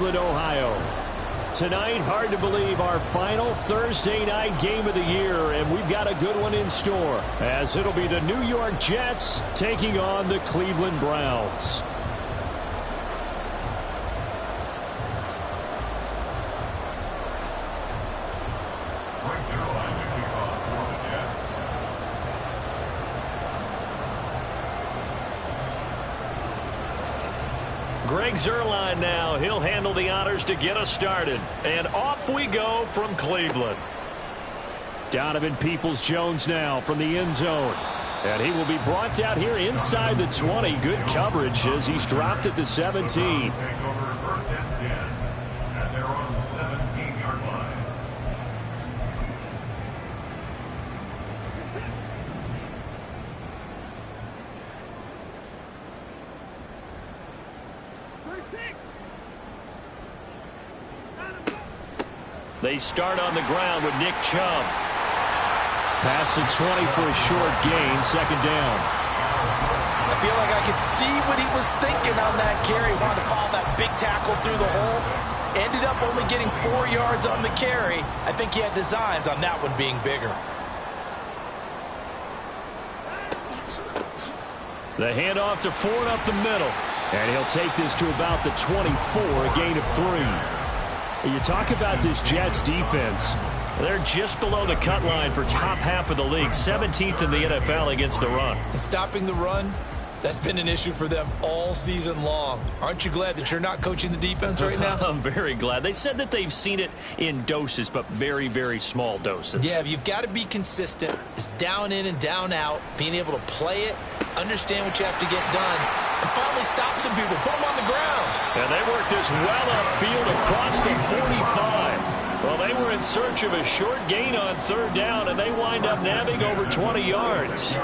Cleveland, Ohio. Tonight, hard to believe, our final Thursday night game of the year, and we've got a good one in store, as it'll be the New York Jets taking on the Cleveland Browns. Greg Zuerlein now. He'll handle the honors to get us started. And off we go from Cleveland. Donovan Peoples-Jones now from the end zone. And he will be brought down here inside the 20. Good coverage as he's dropped at the 17. They start on the ground with Nick Chubb. Pass the 20 for a short gain, second down. I feel like I could see what he was thinking on that carry. Wanted to follow that big tackle through the hole. Ended up only getting 4 yards on the carry. I think he had designs on that one being bigger. The handoff to Ford up the middle. And he'll take this to about the 24, a gain of 3. You talk about this Jets defense. They're just below the cut line for top half of the league, 17th in the NFL against the run. And stopping the run, that's been an issue for them all season long. Aren't you glad that you're not coaching the defense right now? I'm very glad. They said that they've seen it in doses, but very, very small doses. Yeah, you've got to be consistent. It's down in and down out, being able to play it, understand what you have to get done, and finally stop some people, put them on the ground. And they work this well upfield across the 45. Well, they were in search of a short gain on third down, and they wind up nabbing over 20 yards.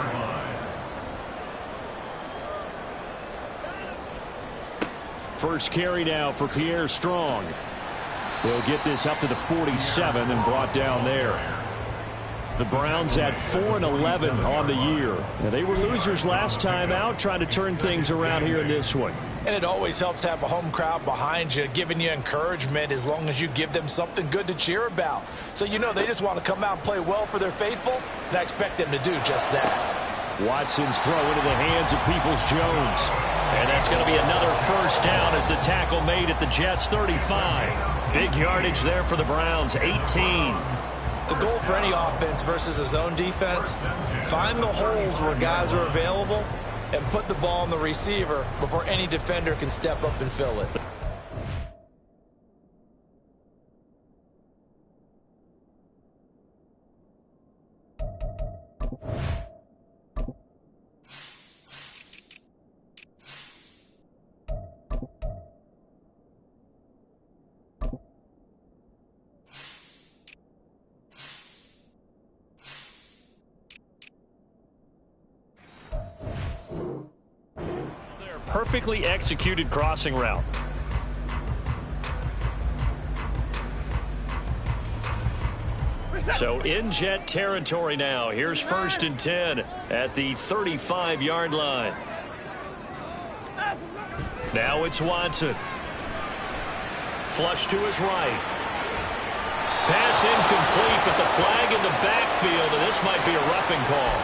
First carry now for Pierre Strong. He'll get this up to the 47 and brought down there. The Browns at 4-11 on the year. Now, they were losers last time out, trying to turn things around here in this one. And it always helps to have a home crowd behind you, giving you encouragement as long as you give them something good to cheer about. So you know they just want to come out and play well for their faithful, and I expect them to do just that. Watson's throw into the hands of Peoples-Jones. And that's going to be another first down as the tackle made at the Jets' 35. Big yardage there for the Browns, 18. The goal for any offense versus a zone defense, find the holes where guys are available and put the ball on the receiver before any defender can step up and fill it. Perfectly executed crossing route. So in Jet territory now. Here's 1st and 10 at the 35-yard line. Now it's Watson. Flush to his right. Pass incomplete, but the flag in the backfield, and this might be a roughing call.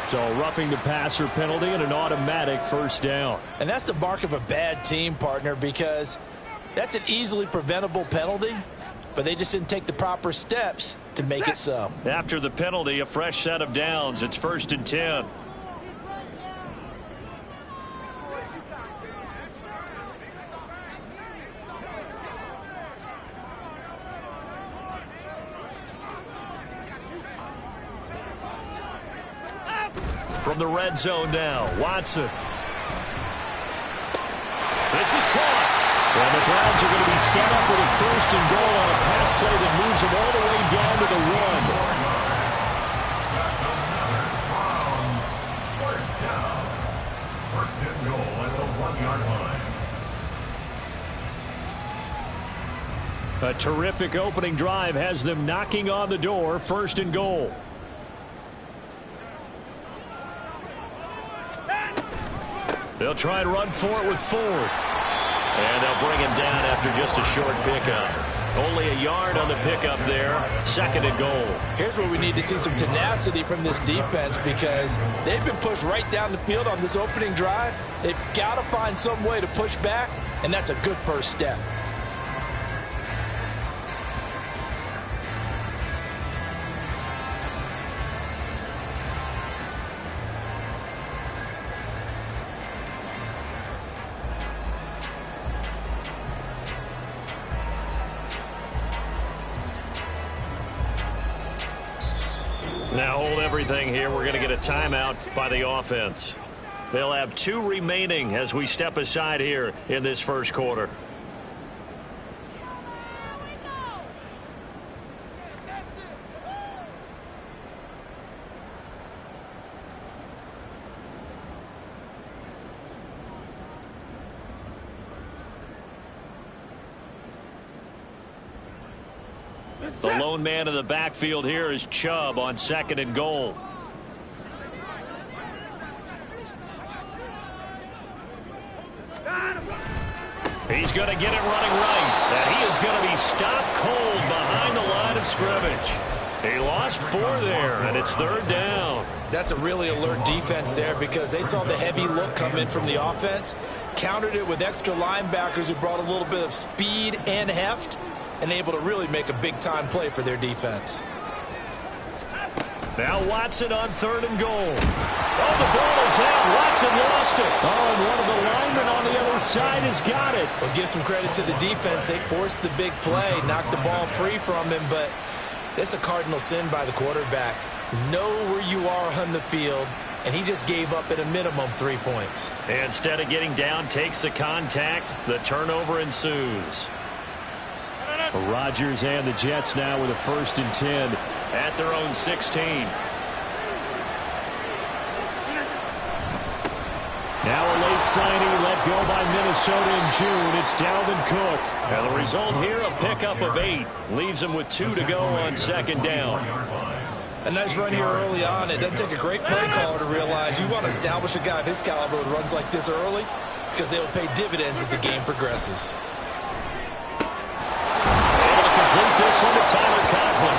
So roughing the passer penalty and an automatic first down. And that's the mark of a bad team, partner, because that's an easily preventable penalty, but they just didn't take the proper steps to make it so. After the penalty, a fresh set of downs. It's 1st and 10. From the red zone now, Watson. This is caught. And the Browns are going to be set up with a 1st and goal on a pass play that moves them all the way down to the 1. First and goal at the 1-yard line. A terrific opening drive has them knocking on the door. 1st and goal. They'll try and run for it with Ford. And they'll bring him down after just a short pickup. Only a yard on the pickup there. 2nd and goal. Here's where we need to see some tenacity from this defense because they've been pushed right down the field on this opening drive. They've got to find some way to push back, and that's a good first step. Now hold everything here. We're going to get a timeout by the offense. They'll have 2 remaining as we step aside here in this first quarter. The lone man in the backfield here is Chubb on 2nd and goal. He's going to get it running right. And he is going to be stopped cold behind the line of scrimmage. He lost 4 there, and it's 3rd down. That's a really alert defense there because they saw the heavy look come in from the offense, countered it with extra linebackers who brought a little bit of speed and heft, and able to really make a big-time play for their defense. Now Watson on 3rd and goal. Oh, the ball is out. Watson lost it. Oh, and one of the linemen on the other side has got it. Well, give some credit to the defense. They forced the big play, knocked the ball free from him, but it's a cardinal sin by the quarterback. Know where you are on the field, and he just gave up at a minimum 3 points. Instead of getting down, takes the contact. The turnover ensues. Rodgers and the Jets now with a 1st and 10 at their own 16. Now a late signing let go by Minnesota in June. It's Dalvin Cook. And the result here, a pickup of 8. Leaves him with 2 to go on 2nd down. A nice run here early on. It doesn't take a great play caller to realize you want to establish a guy of his caliber with runs like this early because they will pay dividends as the game progresses. Complete this one to Tyler Conklin.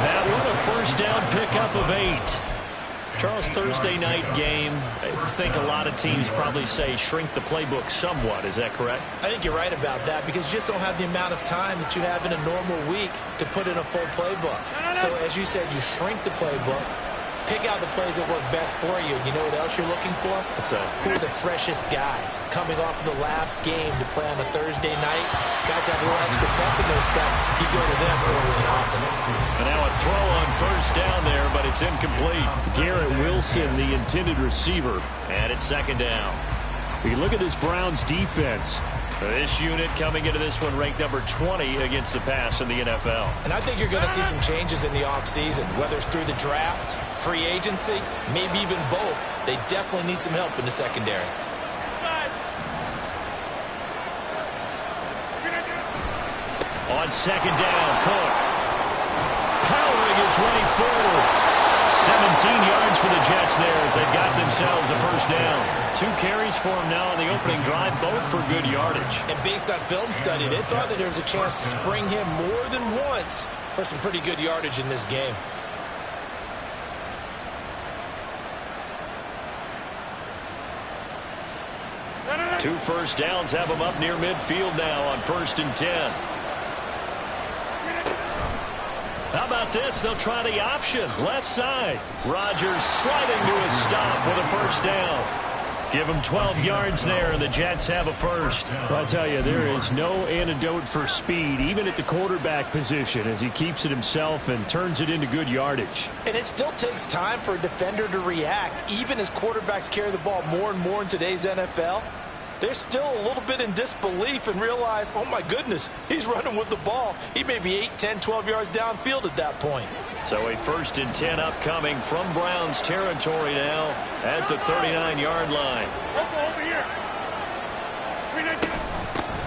That one a 1st down pickup of 8. Charles, Thursday night game, I think a lot of teams probably say shrink the playbook somewhat. Is that correct? I think you're right about that because you just don't have the amount of time that you have in a normal week to put in a full playbook. So as you said, you shrink the playbook, pick out the plays that work best for you. You know what else you're looking for? Who are the freshest guys coming off of the last game to play on a Thursday night? Guys have a little extra pep in their step. You go to them early and often. And now a throw on 1st down there, but it's incomplete. Garrett Wilson, the intended receiver. And it's 2nd down. You look at this Browns defense. This unit coming into this one ranked number 20 against the pass in the NFL. And I think you're going to see some changes in the offseason, whether it's through the draft, free agency, maybe even both. They definitely need some help in the secondary. On 2nd down, Cook. Powering his way forward. 17 yards for the Jets there as they got themselves a 1st down. 2 carries for him now on the opening drive, both for good yardage. And based on film study, they thought that there was a chance to spring him more than once for some pretty good yardage in this game. Two 1st downs have him up near midfield now on 1st and 10. How about this? They'll try the option. Left side. Rodgers sliding to a stop with a 1st down. Give him 12 yards there, and the Jets have a 1st. Well, I tell you, there is no antidote for speed, even at the quarterback position, as he keeps it himself and turns it into good yardage. And it still takes time for a defender to react, even as quarterbacks carry the ball more and more in today's NFL. They're still a little bit in disbelief and realize, oh, my goodness, he's running with the ball. He may be 8, 10, 12 yards downfield at that point. So a 1st and 10 upcoming from Browns territory now at the 39-yard line.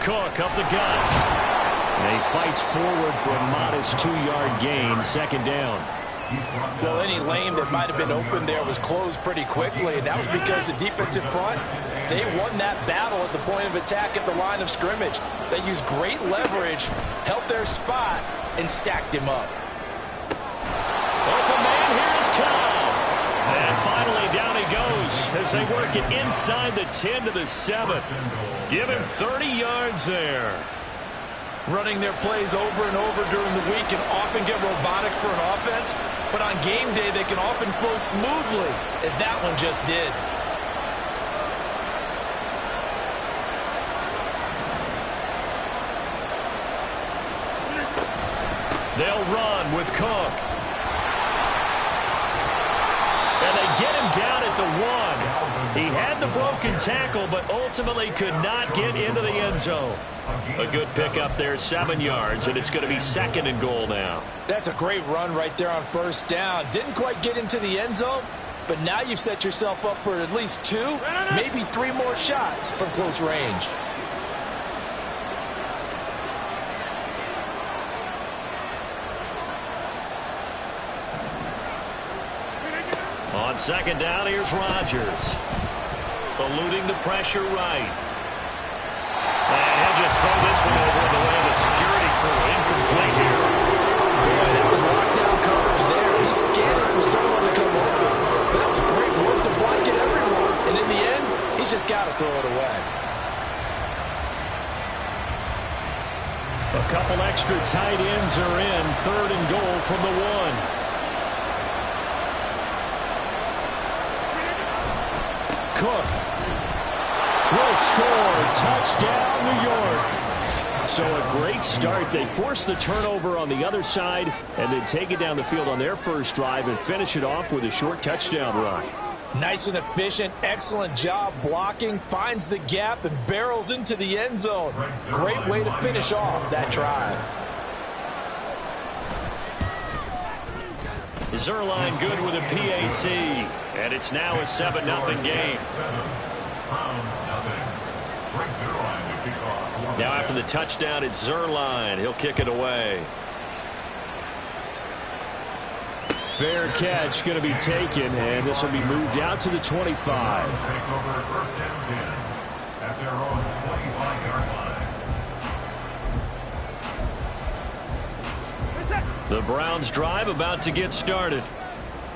Cook up the gut. And he fights forward for a modest 2-yard gain, 2nd down. Well, any lane that might have been open there was closed pretty quickly, and that was because the defensive front, They won that battle at the point of attack at the line of scrimmage. They used great leverage, held their spot, and stacked him up. Open man, here is Cobb. And finally down he goes as they work it inside the 10 to the 7. Give him 30 yards there. Running their plays over and over during the week can often get robotic for an offense, but on game day they can often flow smoothly, as that one just did. They'll run with Cook. And they get him down at the 1. He had the broken tackle, but ultimately could not get into the end zone. A good pickup there, 7 yards, and it's going to be 2nd and goal now. That's a great run right there on first down. Didn't quite get into the end zone, but now you've set yourself up for at least 2, maybe 3 more shots from close range. On 2nd down, here's Rodgers. Eluding the pressure right. And he'll just throw this one over in the way of the security crew. Incomplete here. Boy, that was lockdown coverage there. He's scanning for someone to come open. That was great work to blanket everyone. And in the end, he's just got to throw it away. A couple extra tight ends are in. 3rd and goal from the 1. Cook will score. Touchdown, New York. So a great start. They force the turnover on the other side and then take it down the field on their first drive and finish it off with a short touchdown run. Nice and efficient. Excellent job blocking. Finds the gap and barrels into the end zone. Great way to finish off that drive. Zuerlein good with a PAT. And it's now a 7-0 game. Now after the touchdown, it's Zuerlein. He'll kick it away. Fair catch going to be taken, and this will be moved out to the 25. The Browns drive about to get started.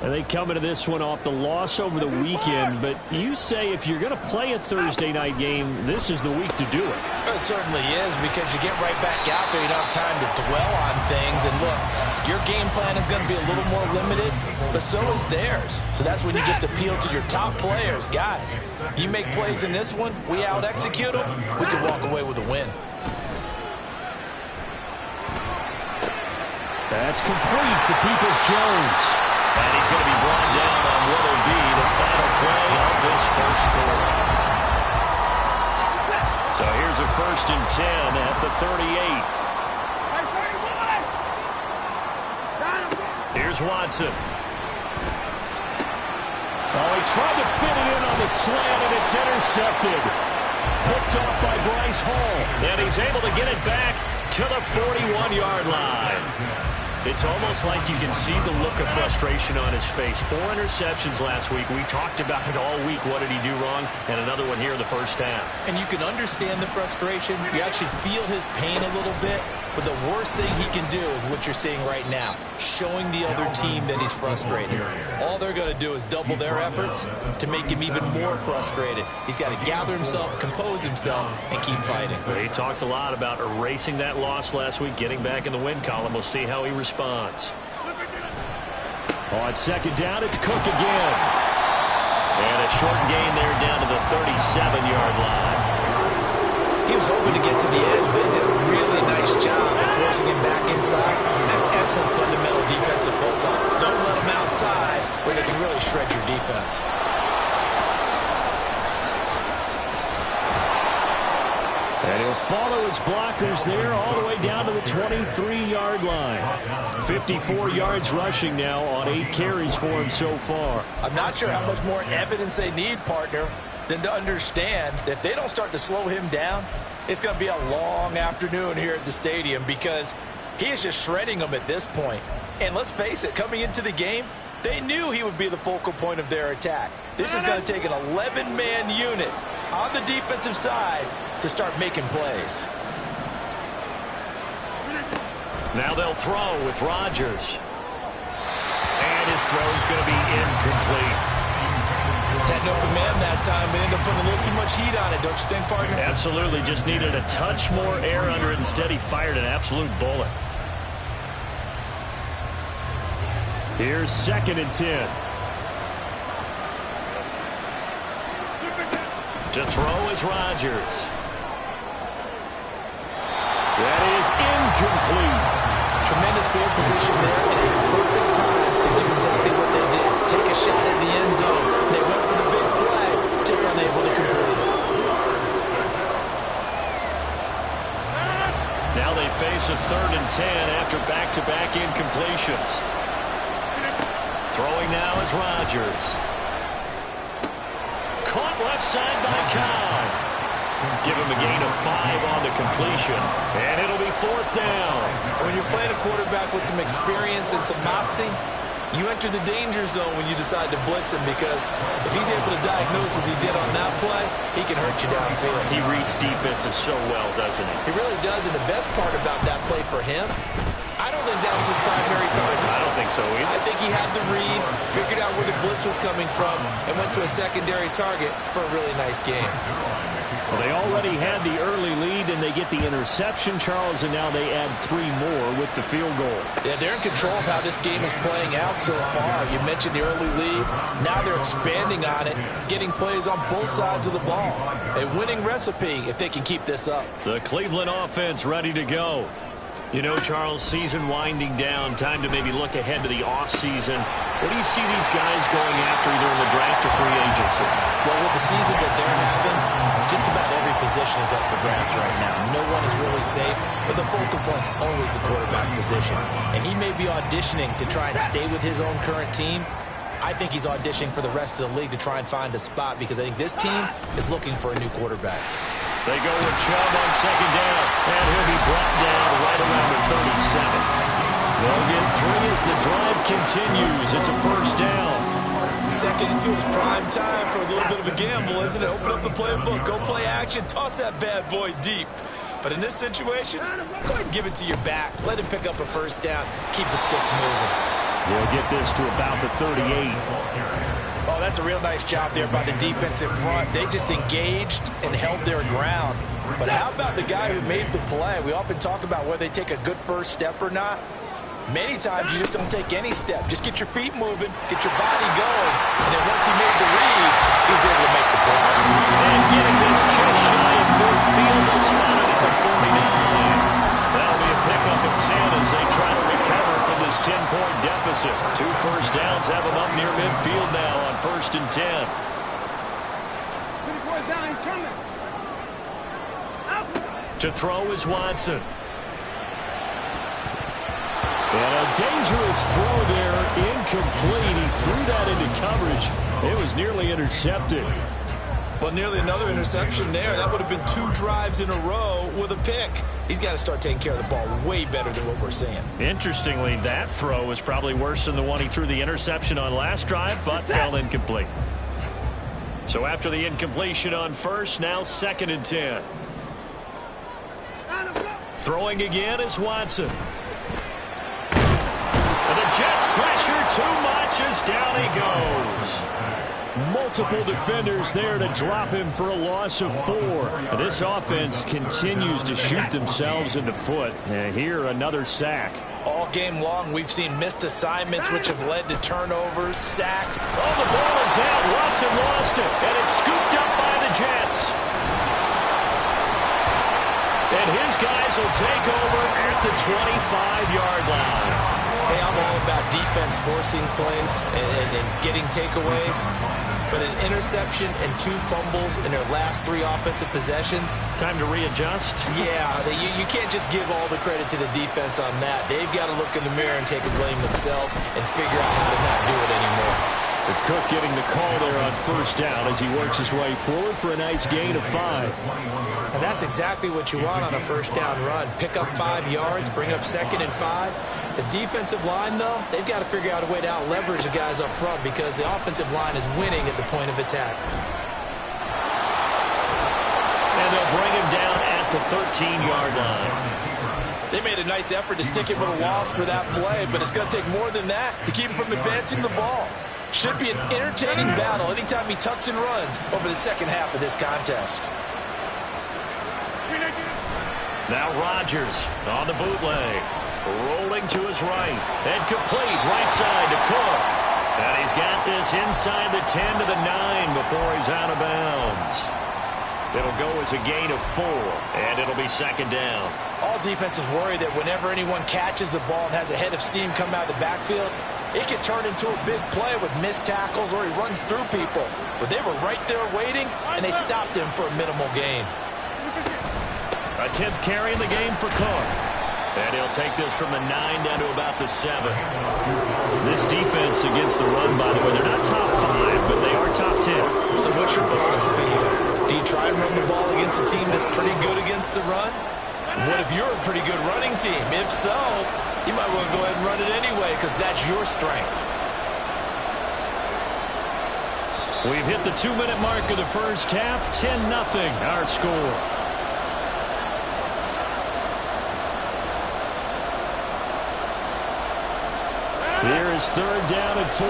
And they come into this one off the loss over the weekend, but you say if you're going to play a Thursday night game, this is the week to do it. It certainly is, because you get right back out there. You don't have time to dwell on things. And look, your game plan is going to be a little more limited, but so is theirs. So that's when you just appeal to your top players. Guys, you make plays in this one, we out-execute them, we can walk away with a win. That's complete to Peoples-Jones. And he's going to be brought down on what will be the final play of this first quarter. So here's a 1st and 10 at the 38. Here's Watson. Oh, he tried to fit it in on the slant, and it's intercepted. Picked off by Bryce Hall. And he's able to get it back to the 41-yard line. It's almost like you can see the look of frustration on his face. 4 interceptions last week. We talked about it all week. What did he do wrong? And another one here in the first half. And you can understand the frustration. You actually feel his pain a little bit. But the worst thing he can do is what you're seeing right now, showing the other team that he's frustrated. All they're going to do is double their efforts to make him even more frustrated. He's got to gather himself, compose himself, and keep fighting. He talked a lot about erasing that loss last week, getting back in the win column. We'll see how he responds. On 2nd down, it's Cook again. And a short gain there down to the 37-yard line. He was hoping to get to the edge, but he did a really nice job of forcing him back inside. That's excellent fundamental defensive football. Don't let him outside where they can really shred your defense. And he'll follow his blockers there all the way down to the 23-yard line. 54 yards rushing now on 8 carries for him so far. I'm not sure how much more evidence they need, partner, than to understand that if they don't start to slow him down, it's going to be a long afternoon here at the stadium, because he is just shredding them at this point. And let's face it, coming into the game, they knew he would be the focal point of their attack. This is going to take an 11-man unit on the defensive side to start making plays. Now they'll throw with Rodgers. And his throw is going to be incomplete. Had an open man that time, but ended up putting a little too much heat on it, don't you think, partner? Absolutely. Just needed a touch more air under it. Instead, he fired an absolute bullet. Here's 2nd and 10. To throw is Rodgers. That is incomplete. Tremendous field position there, and a perfect time to do exactly what they did. Take a shot at the end zone. They went for the big play, just unable to complete it. Now they face a 3rd and 10 after back-to-back incompletions. Throwing now is Rodgers. Caught left side by Cobb. Give him a gain of 5 on the completion. And it'll be 4th down. When you're playing a quarterback with some experience and some moxie, you enter the danger zone when you decide to blitz him, because if he's able to diagnose as he did on that play, he can hurt you downfield. He reads defenses so well, doesn't he? He really does, and the best part about that play for him, I don't think that was his primary target. I don't think so either. I think he had the read, figured out where the blitz was coming from, and went to a secondary target for a really nice game. Well, they already had the early lead, and they get the interception, Charles, and now they add 3 more with the field goal. Yeah, they're in control of how this game is playing out so far. You mentioned the early lead. Now they're expanding on it, getting plays on both sides of the ball. A winning recipe if they can keep this up. The Cleveland offense ready to go. You know, Charles, season winding down, time to maybe look ahead to the offseason. What do you see these guys going after either in the draft or free agency? Well, with the season that they're having, just about every position is up for grabs right now. No one is really safe, but the focal point's always the quarterback position. And he may be auditioning to try and stay with his own current team. I think he's auditioning for the rest of the league to try and find a spot, because I think this team is looking for a new quarterback. They go with Chubb on 2nd down, and he'll be brought down right around the 37. They'll get 3 as the drive continues. It's a 1st down. 2nd and 2 is prime time for a little bit of a gamble, isn't it? Open up the playbook, go play action, toss that bad boy deep. But in this situation, go ahead and give it to your back. Let him pick up a 1st down. Keep the sticks moving. We'll get this to about the 38. Oh, that's a real nice job there by the defensive front. They just engaged and held their ground. But how about the guy who made the play? We often talk about whether they take a good first step or not. Many times you just don't take any step. Just get your feet moving, get your body going. And then once he made the read, he was able to make the play. And getting this just shy of midfield, they'll spot it at the 49. That'll be a pickup of 10 as they try to recover from this 10-point deficit. 2 first downs have them up near midfield now on 1st and 10. To throw is Watson. And a dangerous throw there, incomplete. He threw that into coverage. It was nearly intercepted. Well, nearly another interception there. That would have been 2 drives in a row with a pick. He's got to start taking care of the ball way better than what we're seeing. Interestingly, that throw was probably worse than the one he threw the interception on last drive, but fell incomplete. So after the incompletion on 1st, now 2nd and 10. Throwing again is Watson. And the Jets pressure too much as down he goes. Multiple defenders there to drop him for a loss of 4. This offense continues to shoot themselves in the foot. And here, another sack. All game long, we've seen missed assignments, which have led to turnovers, sacks. Oh, the ball is out. Watson lost it, and it's scooped up by the Jets. And his guys will take over at the 25-yard line. Hey, I'm all about defense forcing plays and getting takeaways. But an interception and 2 fumbles in their last 3 offensive possessions. Time to readjust? Yeah, you can't just give all the credit to the defense on that. They've got to look in the mirror and take a blame themselves and figure out how to not do it anymore. The Cook getting the call there on 1st down as he works his way forward for a nice gain of 5. And that's exactly what you want on a 1st down run. Pick up 5 yards, bring up 2nd and 5. The defensive line, though, they've got to figure out a way to out-leverage the guys up front because the offensive line is winning at the point of attack. at the 13-yard line. They made a nice effort to stick him with a loss for that play, but it's going to take more than that to keep him from advancing the ball. Should be an entertaining battle anytime he tucks and runs over the second half of this contest. Now Rodgers on the bootleg. Rolling to his right. And complete right side to Cook. And he's got this inside the 10 to the 9 before he's out of bounds. It'll go as a gain of 4, and it'll be second down. All defenses worry that whenever anyone catches the ball and has a head of steam come out of the backfield, it can turn into a big play with missed tackles or he runs through people. But they were right there waiting, and they stopped him for a minimal gain. A 10th carry in the game for Cook. And he'll take this from the 9 down to about the 7. This defense against the run, by the way, they're not top 5, but they are top 10. So what's your philosophy here? Do you try and run the ball against a team that's pretty good against the run? What if you're a pretty good running team? If so, you might want to go ahead and run it anyway because that's your strength. We've hit the 2-minute mark of the first half. 10-0 our score. Here is third down and 4.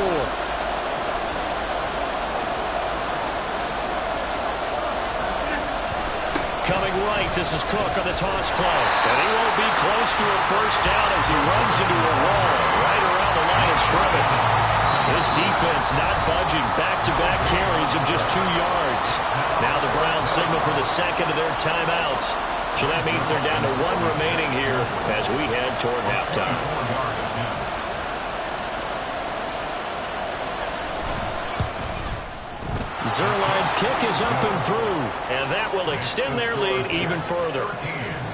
Coming right, this is Cook on the toss play. And he won't be close to a first down as he runs into a wall right around the line of scrimmage. This defense not budging. Back-to-back carries of just 2 yards. Now the Browns signal for the second of their timeouts. So that means they're down to 1 remaining here as we head toward halftime. Zuerlein's kick is up and through, and that will extend their lead even further.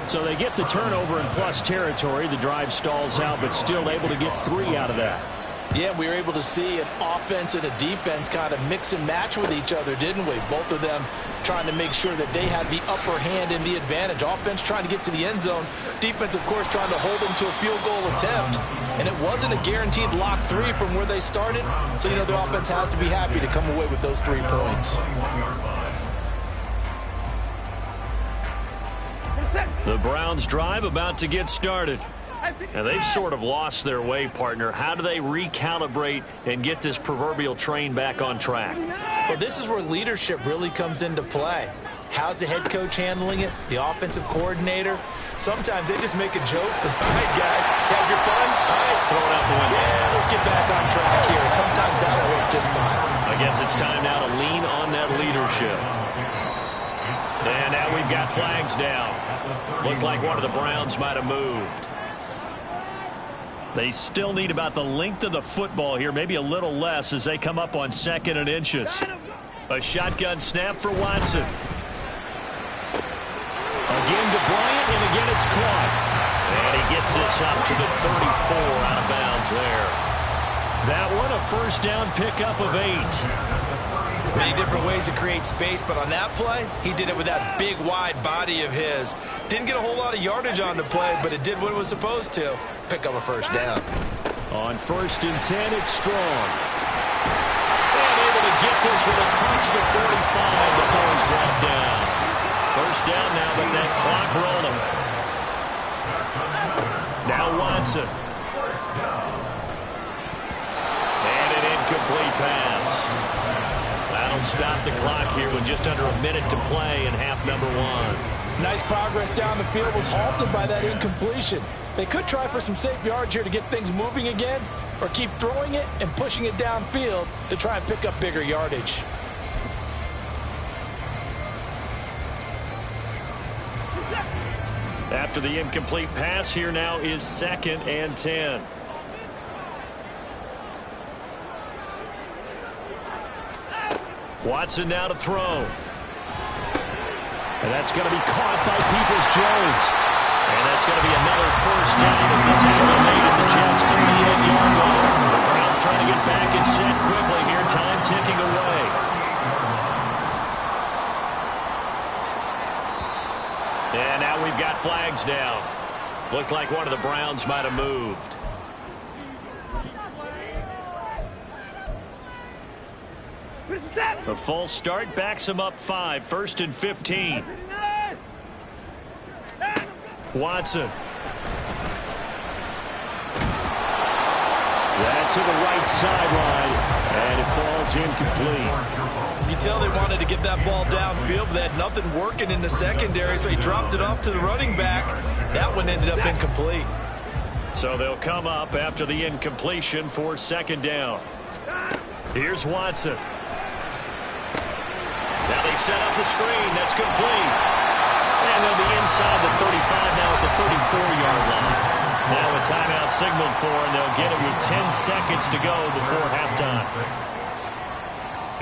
So they get the turnover in plus territory. The drive stalls out, but still able to get 3 out of that. Yeah, we were able to see an offense and a defense kind of mix and match with each other, didn't we? Both of them trying to make sure that they had the upper hand and the advantage. Offense trying to get to the end zone. Defense, of course, trying to hold them to a field goal attempt. And it wasn't a guaranteed lock 3 from where they started. So, you know, the offense has to be happy to come away with those 3 points. The Browns drive about to get started. And they've sort of lost their way, partner. How do they recalibrate and get this proverbial train back on track? Well, this is where leadership really comes into play. How's the head coach handling it? The offensive coordinator? Sometimes they just make a joke. All right, guys, had your fun? All right, throw it out the window. Yeah, let's get back on track here. And sometimes that'll work just fine. I guess it's time now to lean on that leadership. And now we've got flags down. Looked like one of the Browns might have moved. They still need about the length of the football here, maybe a little less as they come up on 2nd and inches. A shotgun snap for Watson. Again to Bryant, and again it's caught. And he gets this up to the 34 out of bounds there. That one a first down pickup of 8. Many different ways to create space, but on that play, he did it with that big, wide body of his. Didn't get a whole lot of yardage on the play, but it did what it was supposed to. Pick up a first down. On 1st and 10, it's Strong. And able to get this one across the 45 before he's brought down. First down now, but that clock rolling. Now Watson. And an incomplete pass. That'll stop the clock here with just under a minute to play in half number 1. Nice progress down the field was halted by that incompletion. They could try for some safe yards here to get things moving again, or keep throwing it and pushing it downfield to try and pick up bigger yardage. After the incomplete pass, here now is 2nd and 10. Watson now to throw. And that's going to be caught by Peoples-Jones. And that's going to be another first down as the tackle made at the Jets' 38-yard line. The Browns trying to get back and set quickly here. Time ticking away. And now we've got flags down. Looked like one of the Browns might have moved. A false start backs him up 5. 1st and 15. Watson. That's to the right sideline, and it falls incomplete. You can tell they wanted to get that ball downfield, but they had nothing working in the secondary, so he dropped it off to the running back. That one ended up incomplete. So they'll come up after the incompletion for second down. Here's Watson. Now they set up the screen. That's complete. And they'll be inside the 35 now at the 34-yard line. Now a timeout signaled for, and they'll get it with 10 seconds to go before halftime.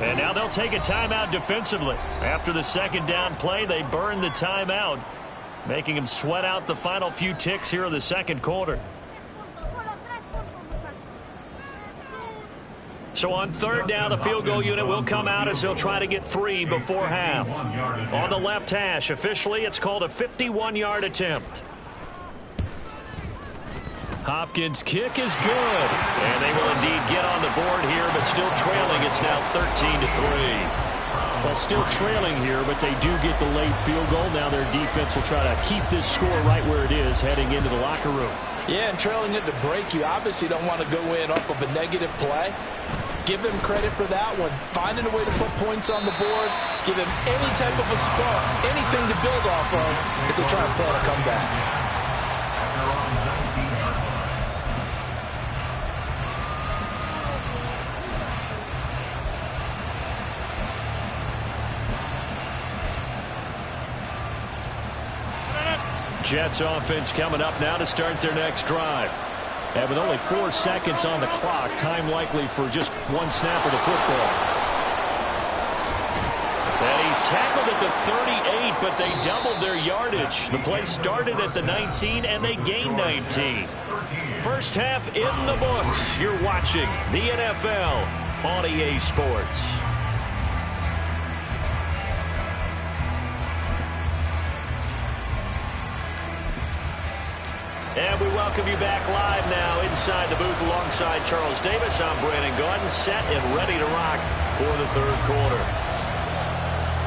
And now they'll take a timeout defensively. After the second down play, they burn the timeout, making them sweat out the final few ticks here in the second quarter. So on third down, the field goal unit will come out as they'll try to get 3 before half. On the left hash, officially, it's called a 51-yard attempt. Hopkins' kick is good. And they will indeed get on the board here, but still trailing. It's now 13-3. Well, still trailing here, but they do get the late field goal. Now their defense will try to keep this score right where it is heading into the locker room. Yeah, and trailing at the break, you obviously don't want to go in off of a negative play. Give them credit for that one. Finding a way to put points on the board, give them any type of a spark, anything to build off of as they try to plan a comeback. Jets offense coming up now to start their next drive. And with only 4 seconds on the clock, time likely for just one snap of the football. And he's tackled at the 38, but they doubled their yardage. The play started at the 19, and they gained 19. First half in the books. You're watching the NFL on EA Sports. And we welcome you back live now inside the booth alongside Charles Davis. I'm Brandon Gaudin, set and ready to rock for the third quarter.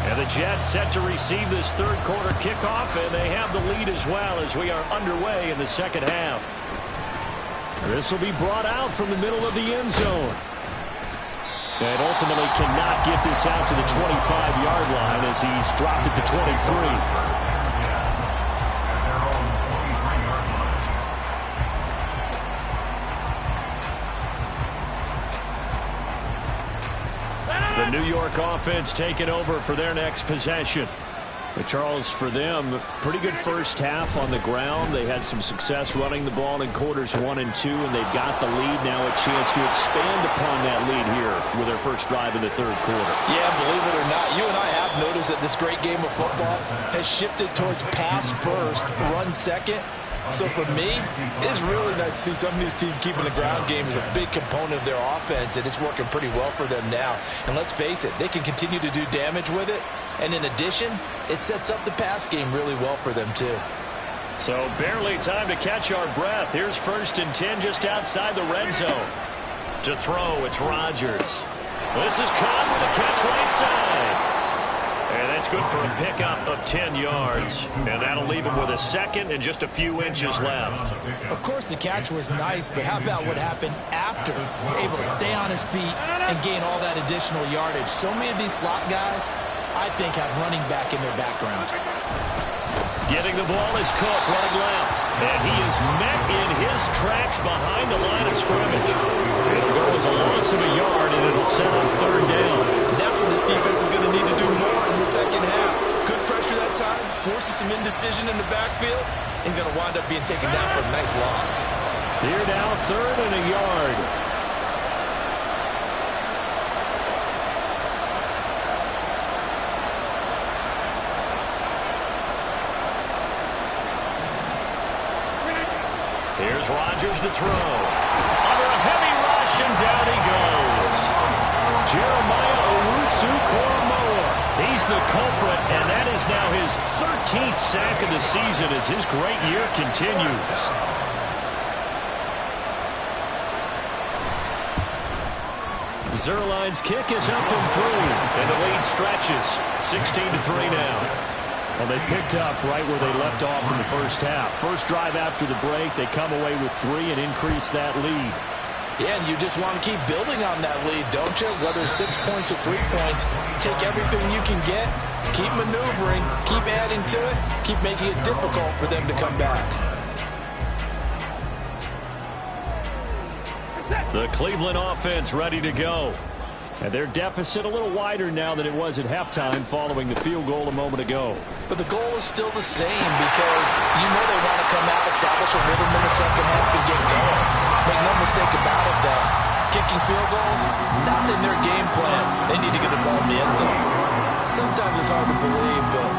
And the Jets set to receive this third quarter kickoff, and they have the lead as well as we are underway in the second half. This will be brought out from the middle of the end zone. And ultimately cannot get this out to the 25-yard line as he's dropped at the 23. The New York offense taking over for their next possession. But Charles, for them, pretty good first half on the ground. They had some success running the ball in quarters 1 and 2, and they've got the lead. Now a chance to expand upon that lead here with their first drive in the third quarter. Yeah, believe it or not, you and I have noticed that this great game of football has shifted towards pass first, run second. So for me, it's really nice to see some of these teams keeping the ground game as a big component of their offense, and it's working pretty well for them now. And let's face it, they can continue to do damage with it. And in addition, it sets up the pass game really well for them too. So barely time to catch our breath. Here's 1st and 10 just outside the red zone. To throw, it's Rodgers. This is caught with a catch right side. And that's good for a pickup of 10 yards. And that'll leave him with a second and just a few inches left. Of course, the catch was nice, but how about what happened after? Able to stay on his feet and gain all that additional yardage. So many of these slot guys, I think, have running back in their background. Getting the ball is Cook running left. And he is met in his tracks behind the line of scrimmage. It'll go as a loss of a yard, and it'll set up third down. That's what this defense is going to need to do more in the second half. Good pressure that time, forces some indecision in the backfield. He's going to wind up being taken down for a nice loss. Here now, third and a yard. Here's Rodgers to throw. Under a heavy rush, and down he goes. Jeremiah Owusu-Koramoah. He's the culprit, and that is now his 13th sack of the season as his great year continues. Zuerlein's kick is up and through, and the lead stretches. 16-3 now. Well, they picked up right where they left off in the first half. First drive after the break, they come away with 3 and increase that lead. Yeah, and you just want to keep building on that lead, don't you? Whether it's 6 points or 3 points, take everything you can get, keep maneuvering, keep adding to it, keep making it difficult for them to come back. The Cleveland offense ready to go. And their deficit a little wider now than it was at halftime following the field goal a moment ago. But the goal is still the same because you know they want to come out, establish a rhythm in the second half, and get going. Make no mistake about it, though. Kicking field goals, not in their game plan. They need to get the ball in the end zone. Sometimes it's hard to believe, but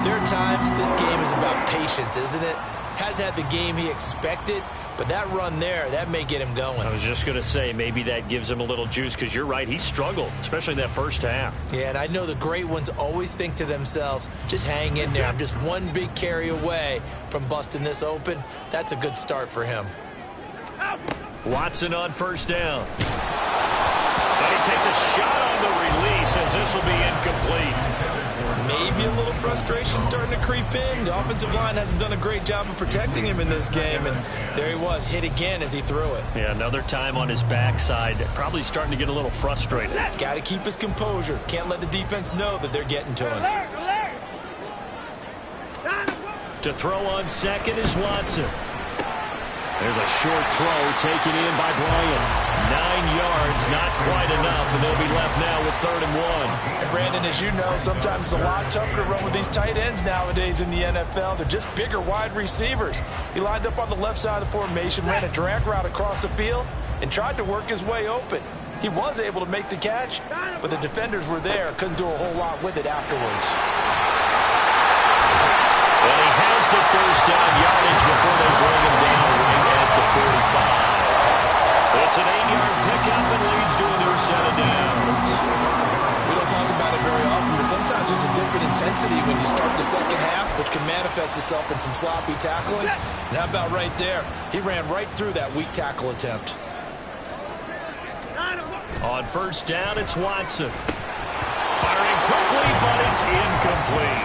there are times this game is about patience, isn't it? Has had the game he expected, but that run there, that may get him going. I was just going to say, maybe that gives him a little juice because you're right, he struggled, especially in that first half. Yeah, and I know the great ones always think to themselves, just hang in there. I'm just one big carry away from busting this open. That's a good start for him. Watson on first down. And he takes a shot on the release as this will be incomplete. Maybe a little frustration starting to creep in. The offensive line hasn't done a great job of protecting him in this game, and there he was, hit again as he threw it. Yeah, another time on his backside, probably starting to get a little frustrated. Got to keep his composure. Can't let the defense know that they're getting to him. To throw on second is Watson. There's a short throw taken in by Bryant. 9 yards, not quite enough, and they'll be left now with 3rd and 1. And Brandon, as you know, sometimes it's a lot tougher to run with these tight ends nowadays in the NFL. They're just bigger wide receivers. He lined up on the left side of the formation, ran a drag route across the field, and tried to work his way open. He was able to make the catch, but the defenders were there, couldn't do a whole lot with it afterwards. And he has the first down yardage before they bring him down right at the 45. It's an 8-yard pickup and leads to a new set of downs. We don't talk about it very often, but sometimes there's a dip in intensity when you start the second half, which can manifest itself in some sloppy tackling. And how about right there? He ran right through that weak tackle attempt. On first down, it's Watson. Firing quickly, but it's incomplete.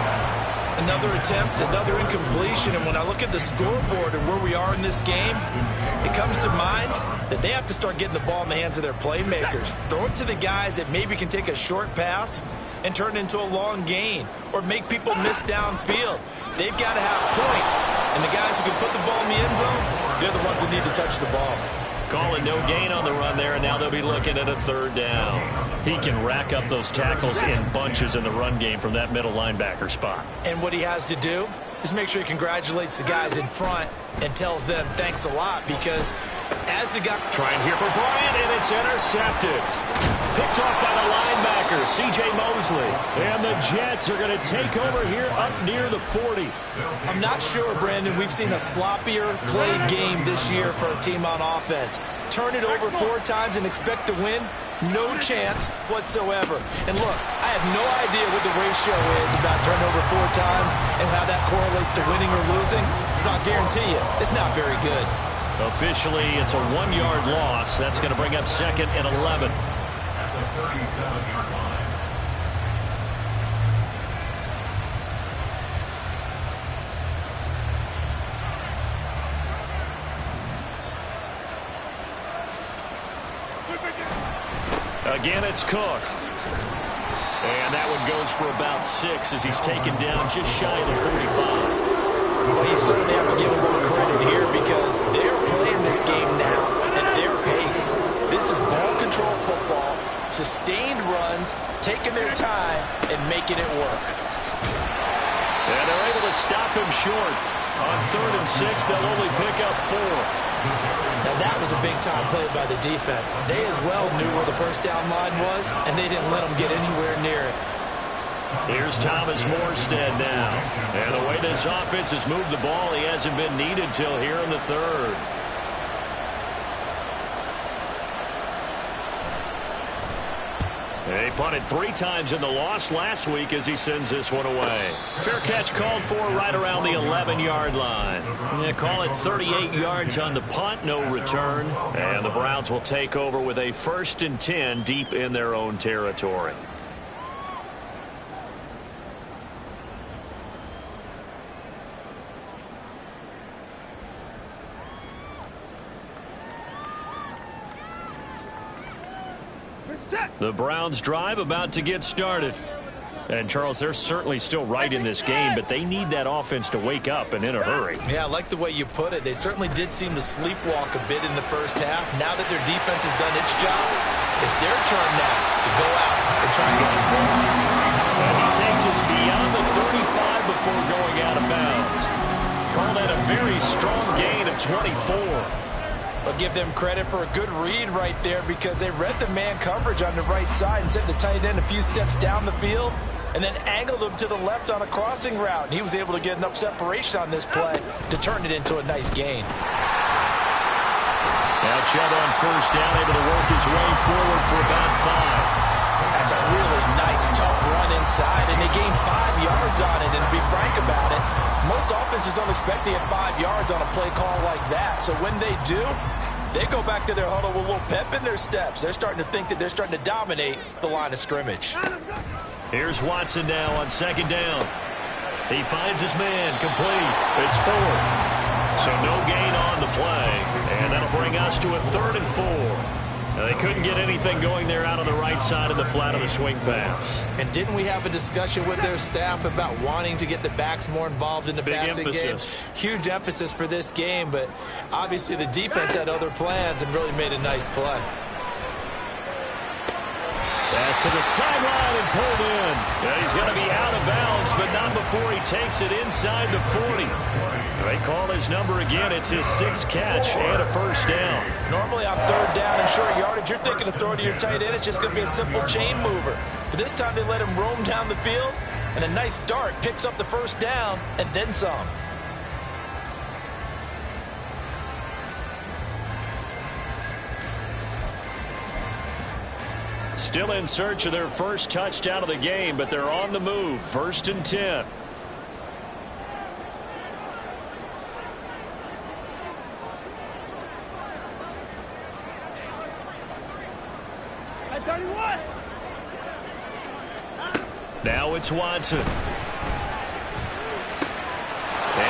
Another attempt, another incompletion, and when I look at the scoreboard and where we are in this game, it comes to mind that they have to start getting the ball in the hands of their playmakers. Throw it to the guys that maybe can take a short pass and turn it into a long gain or make people miss downfield. They've got to have points, and the guys who can put the ball in the end zone, they're the ones that need to touch the ball. Calling no gain on the run there, and now they'll be looking at a 3rd down. He can rack up those tackles in bunches in the run game from that middle linebacker spot. And what he has to do is make sure he congratulates the guys in front and tells them thanks a lot, because as the guy... Trying here for Bryant, and it's intercepted. Picked off by the linebacker, C.J. Mosley. And the Jets are going to take over here up near the 40. I'm not sure, Brandon, we've seen a sloppier played game this year for a team on offense. Turn it over 4 times and expect to win? No chance whatsoever. And look, I have no idea what the ratio is about turnover 4 times and how that correlates to winning or losing, but I'll guarantee you, it's not very good. Officially, it's a 1-yard loss. That's going to bring up 2nd and 11. Again, it's Cook. And that one goes for about 6 as he's taken down just shy of the 45. Well, you certainly have to give a little credit here because they're playing this game now at their pace. This is ball control football, sustained runs, taking their time, and making it work. And they're able to stop him short. On 3rd and 6, they'll only pick up 4. Now that was a big-time play by the defense. They as well knew where the first down line was, and they didn't let them get anywhere near it. Here's Thomas Morstead now. And the way this offense has moved the ball, he hasn't been needed till here in the 3rd. They punted 3 times in the loss last week as he sends this one away. Fair catch called for right around the 11-yard line. They call it 38 yards on the punt, no return. And the Browns will take over with a 1st and 10 deep in their own territory. The Browns drive about to get started. And, Charles, they're certainly still right in this game, but they need that offense to wake up and in a hurry. Yeah, I like the way you put it. They certainly did seem to sleepwalk a bit in the first half. Now that their defense has done its job, it's their turn now to go out and try and get some points. And he takes us beyond the 35 before going out of bounds. Call that a very strong gain of 24. I'll give them credit for a good read right there because they read the man coverage on the right side and sent the tight end a few steps down the field and then angled him to the left on a crossing route. And he was able to get enough separation on this play to turn it into a nice gain. Now Chubb on first down, able to work his way forward for about 5. That's a really nice, tough run inside, and they gained 5 yards on it. And to be frank about it, most offenses don't expect to get 5 yards on a play call like that. So when they do, they go back to their huddle with a little pep in their steps. They're starting to think that they're starting to dominate the line of scrimmage. Here's Watson now on second down. He finds his man, complete. It's 4. So no gain on the play, and that'll bring us to a 3rd and 4. Now, they couldn't get anything going there out on the right side of the flat of the swing pass. And didn't we have a discussion with their staff about wanting to get the backs more involved in the passing game? Huge emphasis for this game, but obviously the defense had other plans and really made a nice play. Pass to the sideline and pulled in. Yeah, he's going to be out of bounds, but not before he takes it inside the 40. They call his number again. It's his 6th catch and a first down. Normally on 3rd down and short yardage, you're thinking of throwing to your tight end. It's just going to be a simple chain mover. But this time they let him roam down the field, and a nice dart picks up the first down and then some. Still in search of their first touchdown of the game, but they're on the move. 1st and 10. Now it's Watson. And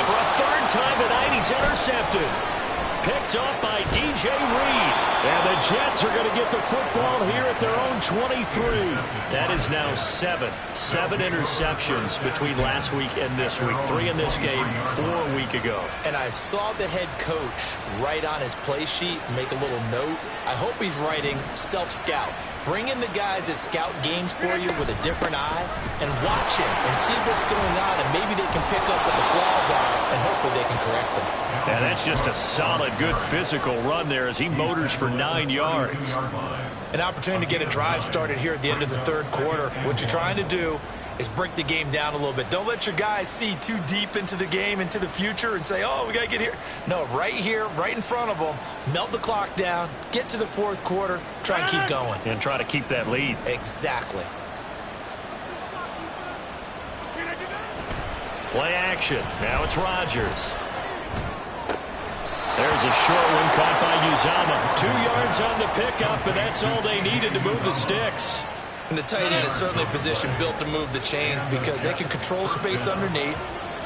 for a 3rd time tonight, he's intercepted. Picked up by DJ Reed. And the Jets are going to get the football here at their own 23. That is now 7 interceptions between last week and this week. 3 in this game, 4 a week ago. And I saw the head coach write on his play sheet, make a little note. I hope he's writing self-scout. Bring in the guys that scout games for you with a different eye and watch him and see what's going on, and maybe they can pick up what the flaws are and hopefully they can correct them. And that's just a solid, good physical run there as he motors for 9 yards. An opportunity to get a drive started here at the end of the 3rd quarter. What you're trying to do is break the game down a little bit. Don't let your guys see too deep into the game, into the future, and say, oh, we got to get here. No, right here, right in front of them, melt the clock down, get to the 4th quarter, try and keep going. And try to keep that lead. Exactly. Play action. Now it's Rodgers. There's a short one caught by Uzama. 2 yards on the pickup, and that's all they needed to move the sticks. And the tight end is certainly a position built to move the chains because they can control space underneath.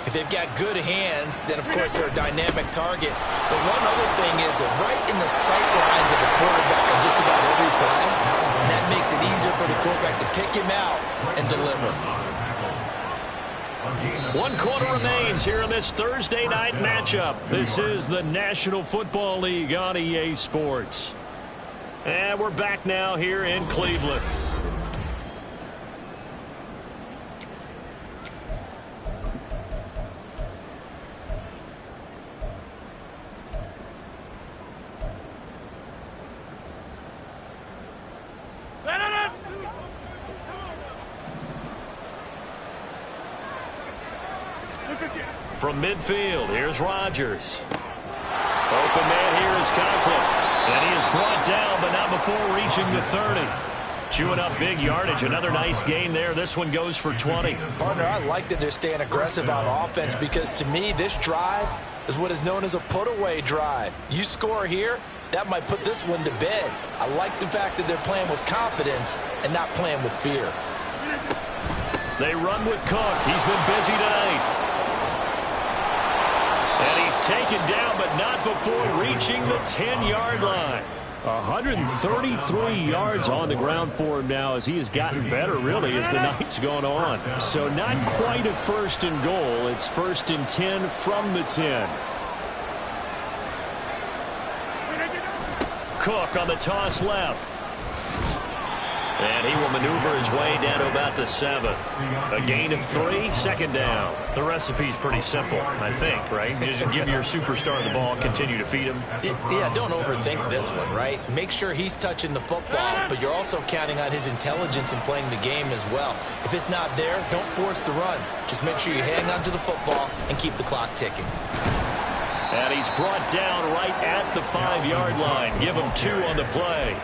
If they've got good hands, then, of course, they're a dynamic target. But one other thing is that right in the sight lines of a quarterback on just about every play, and that makes it easier for the quarterback to pick him out and deliver. 1 quarter remains here in this Thursday night matchup. This is the National Football League on EA Sports. And we're back now here in Cleveland. From midfield, here's Rodgers. Open man here is Conklin. And he is brought down, but not before reaching the 30. Chewing up big yardage. Another nice gain there. This one goes for 20. Partner, I like that they're staying aggressive on offense because, to me, this drive is what is known as a put-away drive. You score here, that might put this one to bed. I like the fact that they're playing with confidence and not playing with fear. They run with Cook. He's been busy tonight. And he's taken down, but not before reaching the 10-yard line. 133 yards on the ground for him now as he has gotten better, really, as the night's gone on. So not quite a 1st and goal. It's 1st and 10 from the 10. Cook on the toss left. And he will maneuver his way down to about the 7. A gain of 3, 2nd down. The recipe's pretty simple, I think, right? Just give your superstar the ball, continue to feed him. Yeah, don't overthink this one, right? Make sure he's touching the football, but you're also counting on his intelligence in playing the game as well. If it's not there, don't force the run. Just make sure you hang on to the football and keep the clock ticking. And he's brought down right at the 5-yard line. Give him 2 on the play.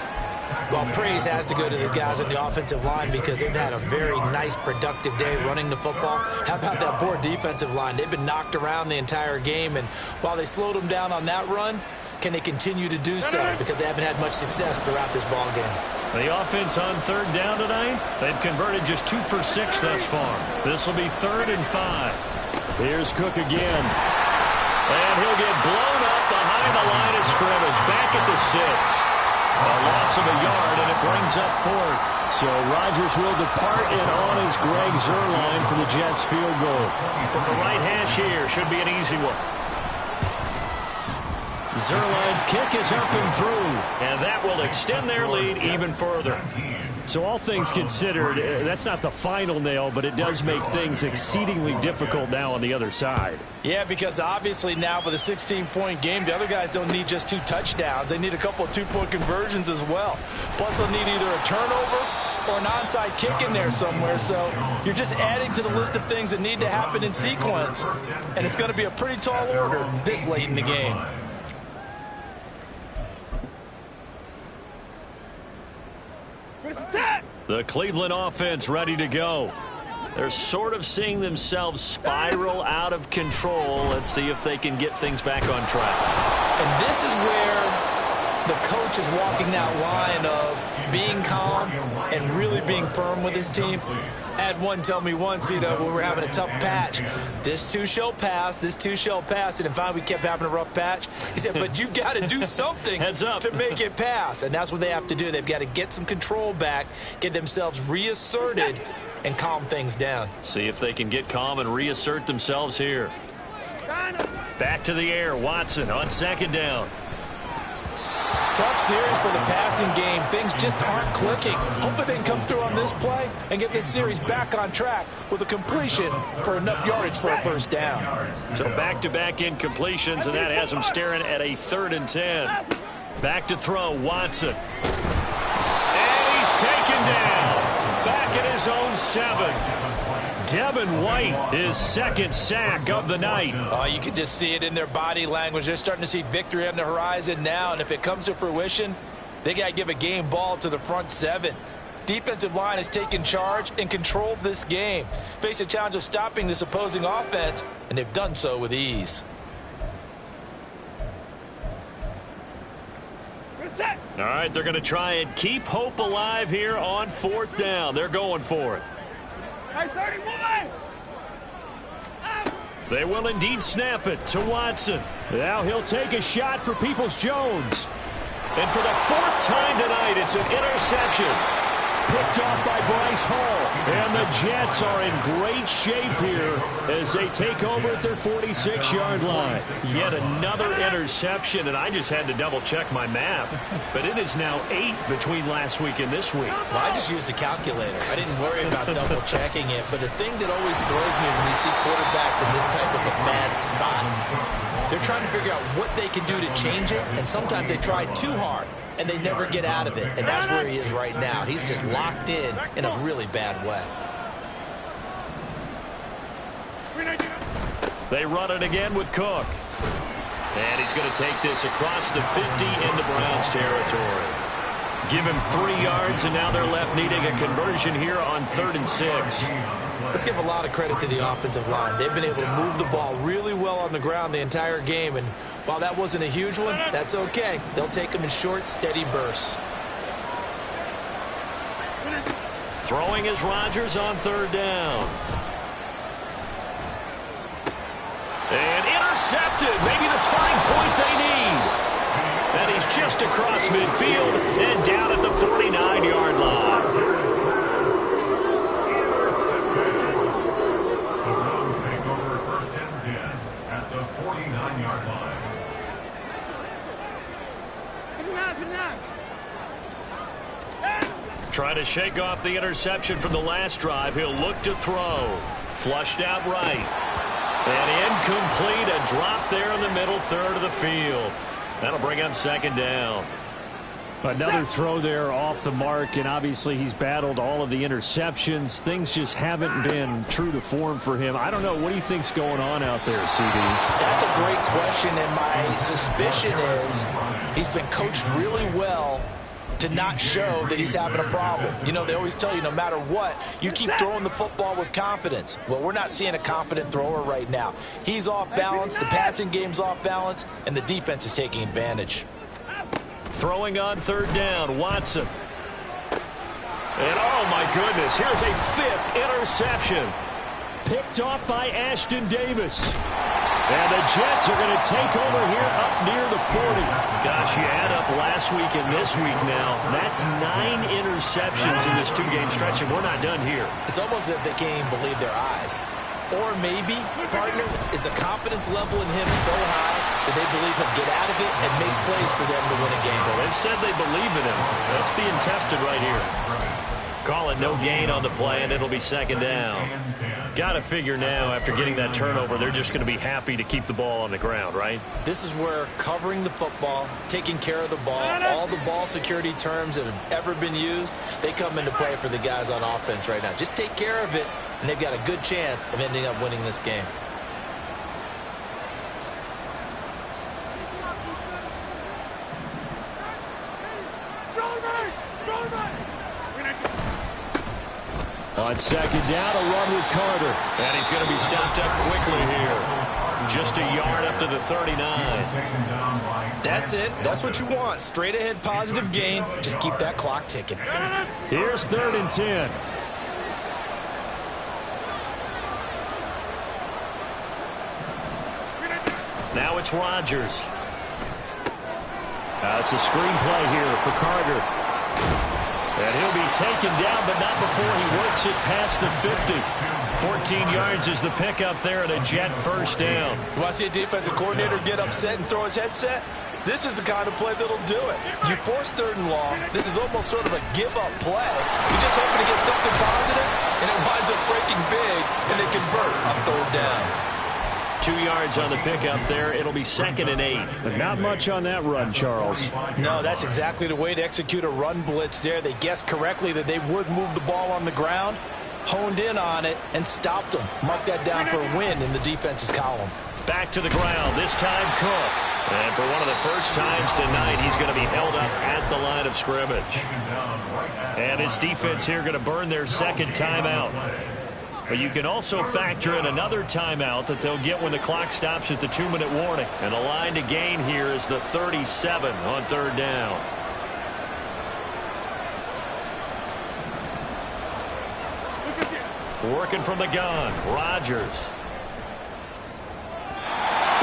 Well, praise has to go to the guys on the offensive line because they've had a very nice, productive day running the football. How about that poor defensive line? They've been knocked around the entire game, and while they slowed them down on that run, can they continue to do so? Because they haven't had much success throughout this ball game. The offense on 3rd down tonight, they've converted just 2 for 6 thus far. This will be 3rd and 5. Here's Cook again. And he'll get blown up behind the line of scrimmage, back at the 6. A loss of a yard, and it brings up 4th. So Rodgers will depart, and on is Greg Zuerlein for the Jets field goal. From the right hash here, should be an easy one. Zuerlein's kick is up and through, and that will extend their lead even further. So all things considered, that's not the final nail, but it does make things exceedingly difficult now on the other side. Yeah, because obviously now with a 16-point game, the other guys don't need just 2 touchdowns. They need a couple of 2-point conversions as well. Plus, they'll need either a turnover or an onside kick in there somewhere. So you're just adding to the list of things that need to happen in sequence. And it's going to be a pretty tall order this late in the game. The Cleveland offense ready to go. They're sort of seeing themselves spiral out of control. Let's see if they can get things back on track. And this is where the coach is walking that line of being calm and really being firm with his team. I had one tell me once, when we were having a tough patch, this too shall pass, this too shall pass. And finally we kept having a rough patch. He said, but you've got to do something to make it pass. And that's what they have to do. They've got to get some control back, get themselves reasserted, and calm things down. See if they can get calm and reassert themselves here. Back to the air, Watson on 2nd down. Tough series for the passing game. Things just aren't clicking. Hopefully they can come through on this play and get this series back on track with a completion for enough yardage for a 1st down. So back-to-back incompletions, and that has them staring at a 3rd and 10. Back to throw, Watson. And he's taken down. Back at his own 7. Devin White, his 2nd sack of the night. Oh, you can just see it in their body language. They're starting to see victory on the horizon now, and if it comes to fruition, they got to give a game ball to the front 7. Defensive line has taken charge and controlled this game. Face a challenge of stopping this opposing offense, and they've done so with ease. All right, they're going to try and keep hope alive here on 4th down. They're going for it. They will indeed snap it to Watson. Now he'll take a shot for Peoples-Jones. And for the 4th time tonight, it's an interception. Picked off by Bryce Hall. And the Jets are in great shape here as they take over at their 46-yard line. Yet another interception, and I just had to double-check my math. But it is now 8 between last week and this week. Well, I just used the calculator. I didn't worry about double-checking it. But the thing that always throws me when you see quarterbacks in this type of a bad spot, they're trying to figure out what they can do to change it, and sometimes they try too hard, and they never get out of it. And that's where he is right now. He's just locked in a really bad way. They run it again with Cook. And he's going to take this across the 50 into Browns territory. Give him 3 yards, and now they're left needing a conversion here on 3rd and 6. Let's give a lot of credit to the offensive line. They've been able to move the ball really well on the ground the entire game, and while that wasn't a huge one, that's okay. They'll take them in short, steady bursts. Throwing is Rodgers on 3rd down. And intercepted. Maybe the turning point they need. And he's just across midfield and down at the 49-yard line. The Browns take over 1st and 10 at the 49-yard line. Trying to shake off the interception from the last drive. He'll look to throw. Flushed out right. And incomplete. A drop there in the middle third of the field. That'll bring up 2nd down. Another throw there off the mark, and obviously he's battled all of the interceptions. Things just haven't been true to form for him. I don't know. What do you think's going on out there, CD? That's a great question, and my suspicion is he's been coached really well to not show that he's having a problem. You know, they always tell you no matter what, you keep throwing the football with confidence. Well, we're not seeing a confident thrower right now. He's off balance, the passing game's off balance, and the defense is taking advantage. Throwing on 3rd down, Watson. And oh my goodness, here's a 5th interception. Picked off by Ashton Davis. And the Jets are going to take over here up near the 40. Gosh, you add up last week and this week now. That's 9 interceptions in this 2-game stretch, and we're not done here. It's almost as if they can't even believe their eyes. Or maybe, partner, is the confidence level in him so high that they believe he'll get out of it and make plays for them to win a game. Well, they've said they believe in him. That's being tested right here. Call it no gain on the play, and it'll be 2nd down. Got to figure now, after getting that turnover, they're just going to be happy to keep the ball on the ground, right? This is where covering the football, taking care of the ball, all the ball security terms that have ever been used, they come into play for the guys on offense right now. Just take care of it, and they've got a good chance of ending up winning this game. On 2nd down, a run with Carter. And he's going to be stopped up quickly here. Just a yard up to the 39. That's it. That's what you want. Straight ahead positive gain. Just keep that clock ticking. Here's 3rd and 10. Now it's Rodgers. It's a screenplay here for Carter. And he'll be taken down, but not before he works it past the 50. 14 yards is the pickup there and a Jet 1st down. You want to see a defensive coordinator get upset and throw his headset? This is the kind of play that'll do it. You force 3rd and long. This is almost sort of a give-up play. You're just hoping to get something positive, and it winds up breaking big, and they convert on 3rd down. 2 yards on the pickup there. It'll be 2nd and 8. But not much on that run, Charles. No, that's exactly the way to execute a run blitz there. They guessed correctly that they would move the ball on the ground, honed in on it, and stopped them. Mark that down for a win in the defense's column. Back to the ground, this time Cook. And for one of the first times tonight, he's going to be held up at the line of scrimmage. And his defense here going to burn their 2nd timeout. But you can also factor in another timeout that they'll get when the clock stops at the 2-minute warning. And the line to gain here is the 37 on 3rd down. Working from the gun, Rodgers.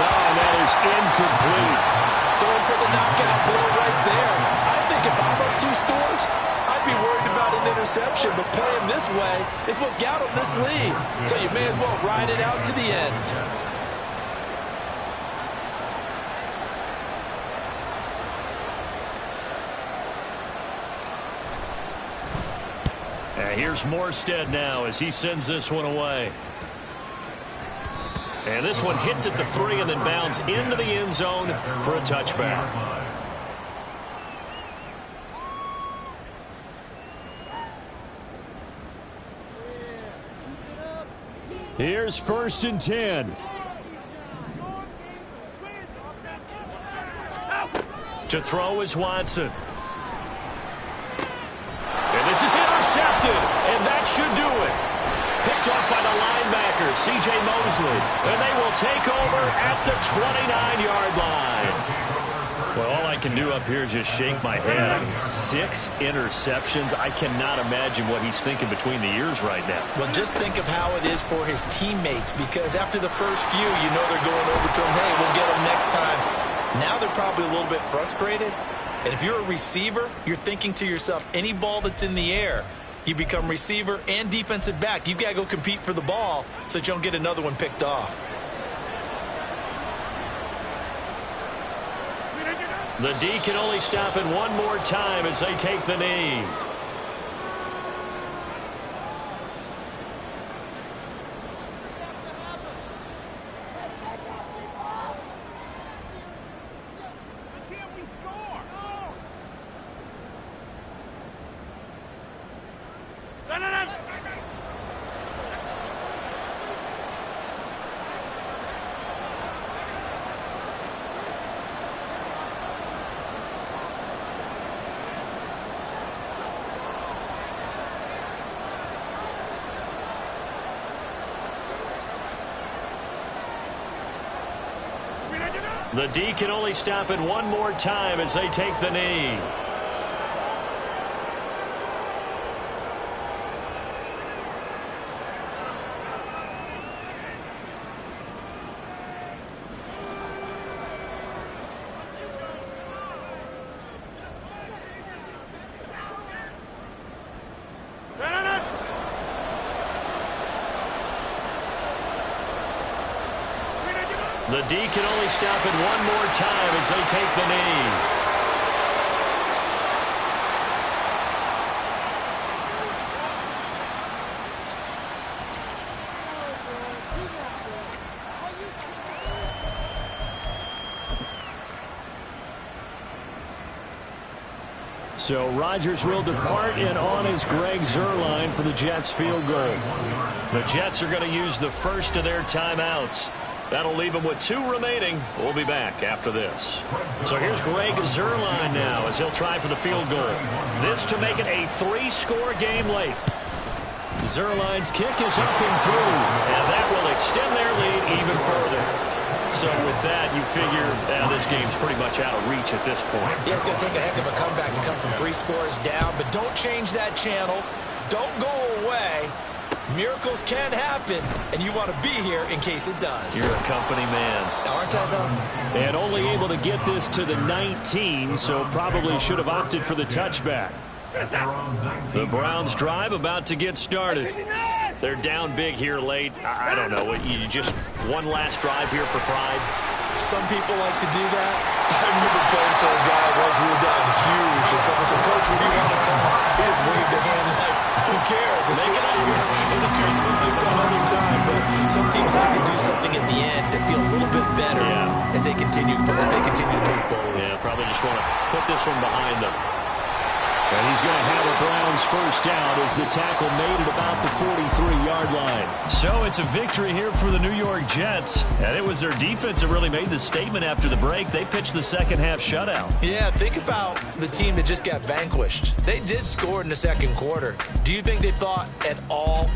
Oh, that is incomplete. Going for the knockout blow right there. I think if I'm up 2 scores, I'd be worried about an interception, but playing this way is what got him this lead. So you may as well ride it out to the end. Here's Morstead now as he sends this one away. And this one hits at the 3 and then bounds into the end zone for a touchback. Here's 1st and 10. To throw is Watson. And this is intercepted, and that should do it. Picked off by the linebacker, C.J. Mosley. And they will take over at the 29-yard line. Well, all I can do up here is just shake my head. I mean, 6 interceptions. I cannot imagine what he's thinking between the ears right now. Well, just think of how it is for his teammates, because after the first few, you know they're going over to him, hey, we'll get him next time. Now they're probably a little bit frustrated. And if you're a receiver, you're thinking to yourself, any ball that's in the air, you become receiver and defensive back. You've got to go compete for the ball so that you don't get another one picked off. The D can only stop it one more time as they take the knee. The D can only stop it one more time as they take the knee. The D can only stop it one more time as they take the knee. So Rodgers will depart, and on is Greg Zuerlein for the Jets field goal. The Jets are going to use the first of their timeouts. That'll leave them with 2 remaining. We'll be back after this. So here's Greg Zuerlein now as he'll try for the field goal. This to make it a 3-score game late. Zuerlein's kick is up and through, and that will extend their lead even further. So with that, you figure this game's pretty much out of reach at this point. Yeah, it's going to take a heck of a comeback to come from 3 scores down, but don't change that channel. Don't go away. Miracles can happen, and you want to be here in case it does. You're a company man. Aren't I, though? And only able to get this to the 19, so probably should have opted for the touchback. The Browns drive about to get started. They're down big here late. I don't know. You just one last drive here for pride. Some people like to do that. I remember playing for a guy once we were down huge, and someone said, "Coach, what do you want to call?" He just waved a hand like, who cares? Let's get out of here and do something some other time. But some teams like to do something at the end to feel a little bit better as they continue to move forward. Yeah, probably just want to put this one behind them. And he's going to have a Browns first down as the tackle made at about the 43-yard line. So it's a victory here for the New York Jets. And it was their defense that really made the statement after the break. They pitched the second-half shutout. Yeah, think about the team that just got vanquished. They did score in the second quarter. Do you think they thought at all